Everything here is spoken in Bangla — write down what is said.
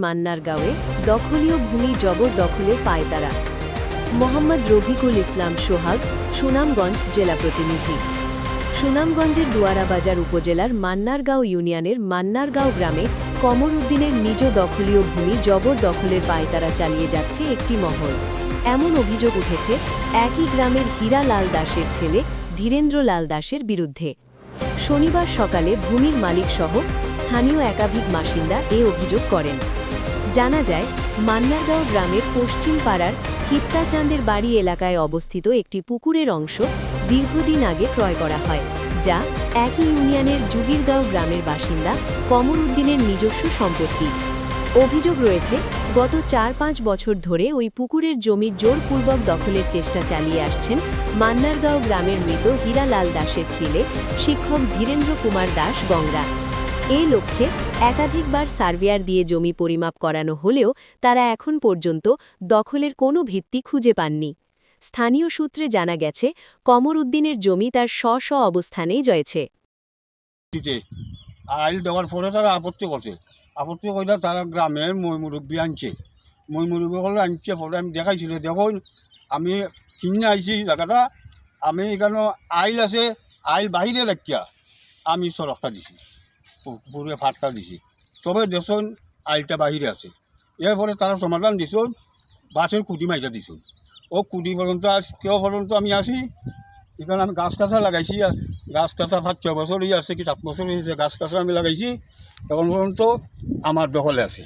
মান্নারগাঁওয়ে দখলীয় ভূমি জবরদখলের পায়তারা। মোহাম্মদ রফিকুল ইসলাম সোহাগ, সুনামগঞ্জ জেলা প্রতিনিধি। সুনামগঞ্জের দুয়ারাবাজার উপজেলার মান্নারগাঁও ইউনিয়নের মান্নারগাঁও গ্রামে কমর উদ্দিনের নিজ দখলীয় ভূমি জবরদখলের পায়তারা চালিয়ে যাচ্ছে একটি মহল। এমন অভিযোগ উঠেছে একই গ্রামের হীরা লাল দাসের ছেলে ধীরেন্দ্র লাল দাসের বিরুদ্ধে। শনিবার সকালে ভূমির মালিকসহ স্থানীয় একাধিক বাসিন্দা এ অভিযোগ করেন। জানা যায়, মান্নারগাঁও গ্রামের পশ্চিম পাড়ার কিত্তাচাঁদের বাড়ি এলাকায় অবস্থিত একটি পুকুরের অংশ দীর্ঘদিন আগে ক্রয় করা হয়, যা একই ইউনিয়নের যুগিরগাঁও গ্রামের বাসিন্দা কমর উদ্দিনের নিজস্ব সম্পত্তি। অভিযোগ রয়েছে, গত ৪-৫ বছর ধরে ওই পুকুরের জমির জোরপূর্বক দখলের চেষ্টা চালিয়ে আসছেন মান্নারগাঁও গ্রামের মৃত হীরা লাল দাসের ছেলে শিক্ষক ধীরেন্দ্র কুমার দাস গংরা। এই লক্ষ্যে একাধিকবার সার্ভেয়ার দিয়ে জমি পরিমাপ করানো হলেও তারা এখন পর্যন্ত দখলের কোনো ভিত্তি খুঁজে পাননি। স্থানীয় সূত্রে জানা গেছে, কমর উদ্দিনের জমি তার স্ব অবস্থানেই রয়েছে। আইল দেওয়ার পরে তারা আপত্তি করছে, আপত্তি করলে তারা গ্রামের মুরব্বী আনছে, মুরব্বী হলে আনছে। পরে আমি দেখাইছিল, দেখুন আমি কিনে আইছি জায়গাটা, আমি এখানে আইল আছে, আইল বাহিরে লাগিয়া আমি সড়কটা দিছি, পুরে ফাটটা দিছি, সবে দেখুন আইলটা বাহিরে আছে। এরপরে তারা সমাধান দিছুন, বাসের কুটি মাইটা দিছুন। ও কুটি পর্যন্ত কেউ পর্যন্ত আমি আসি, এখানে আমি গাছ কাছা লাগাইছি, গাছ কাছা 5-6 বছর আছে কি 7 বছর হয়েছে গাছ কাছা আমি লাগাইছি, এখন পর্যন্ত আমার দখলে আছে।